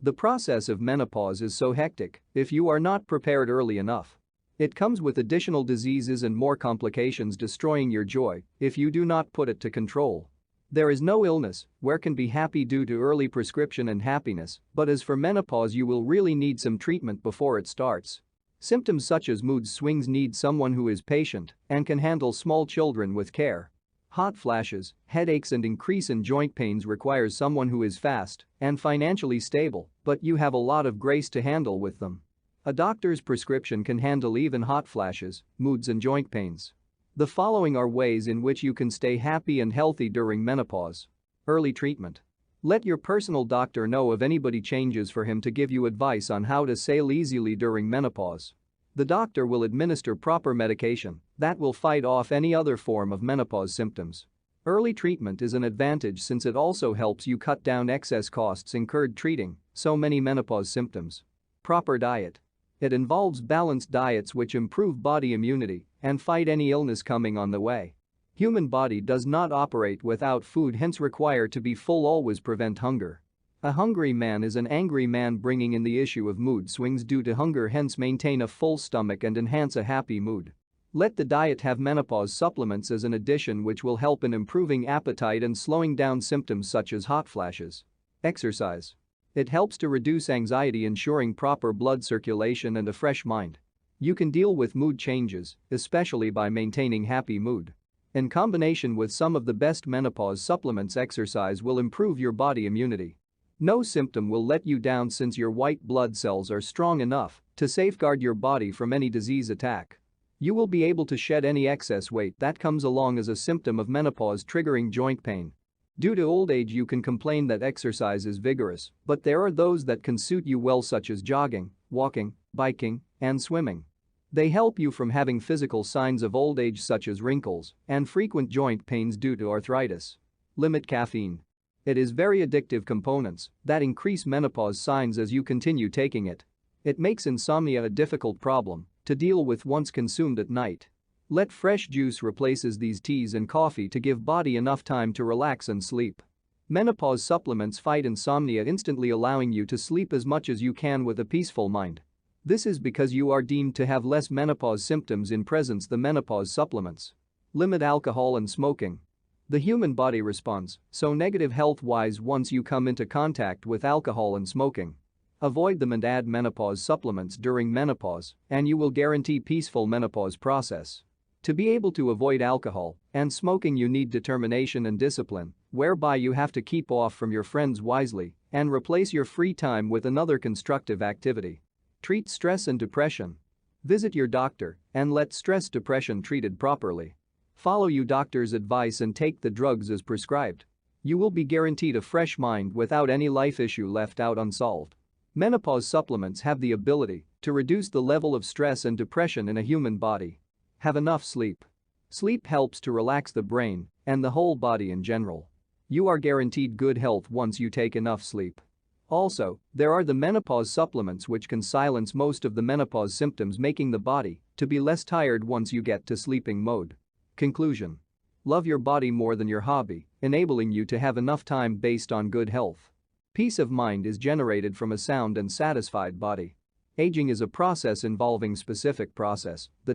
The process of menopause is so hectic if you are not prepared early enough. It comes with additional diseases and more complications, destroying your joy if you do not put it to control. There is no illness where can be happy due to early prescription and happiness, but as for menopause, you will really need some treatment before it starts. Symptoms such as mood swings need someone who is patient and can handle small children with care. Hot flashes, headaches and increase in joint pains requires someone who is fast and financially stable, but you have a lot of grace to handle with them. A doctor's prescription can handle even hot flashes, moods and joint pains. The following are ways in which you can stay happy and healthy during menopause. Early treatment. Let your personal doctor know of anybody changes for him to give you advice on how to sail easily during menopause. The doctor will administer proper medication that will fight off any other form of menopause symptoms. Early treatment is an advantage since it also helps you cut down excess costs incurred treating so many menopause symptoms. Proper diet. It involves balanced diets which improve body immunity and fight any illness coming on the way. Human body does not operate without food, hence require to be full, always prevent hunger. A hungry man is an angry man, bringing in the issue of mood swings due to hunger, hence maintain a full stomach and enhance a happy mood. Let the diet have menopause supplements as an addition which will help in improving appetite and slowing down symptoms such as hot flashes. Exercise. It helps to reduce anxiety, ensuring proper blood circulation and a fresh mind. You can deal with mood changes, especially by maintaining happy mood. In combination with some of the best menopause supplements, exercise will improve your body immunity. No symptom will let you down since your white blood cells are strong enough to safeguard your body from any disease attack. You will be able to shed any excess weight that comes along as a symptom of menopause, triggering joint pain. Due to old age, you can complain that exercise is vigorous, but there are those that can suit you well, such as jogging, walking, biking, and swimming. They help you from having physical signs of old age such as wrinkles and frequent joint pains due to arthritis. Limit caffeine. It is very addictive components that increase menopause signs as you continue taking it. It makes insomnia a difficult problem to deal with once consumed at night. Let fresh juice replaces these teas and coffee to give body enough time to relax and sleep. Menopause supplements fight insomnia instantly, allowing you to sleep as much as you can with a peaceful mind. This is because you are deemed to have less menopause symptoms in presence the menopause supplements. Limit alcohol and smoking. The human body responds so negative health-wise once you come into contact with alcohol and smoking. Avoid them and add menopause supplements during menopause, and you will guarantee peaceful menopause process. To be able to avoid alcohol and smoking, you need determination and discipline, whereby you have to keep off from your friends wisely and replace your free time with another constructive activity. Treat stress and depression. Visit your doctor and let stress depression treated properly. Follow your doctor's advice and take the drugs as prescribed. You will be guaranteed a fresh mind without any life issue left out unsolved. Menopause supplements have the ability to reduce the level of stress and depression in a human body. Have enough sleep. Sleep helps to relax the brain and the whole body in general. You are guaranteed good health once you take enough sleep. Also, there are the menopause supplements which can silence most of the menopause symptoms, making the body to be less tired once you get to sleeping mode. Conclusion. Love your body more than your hobby, enabling you to have enough time based on good health. Peace of mind is generated from a sound and satisfied body. Aging is a process involving specific process, the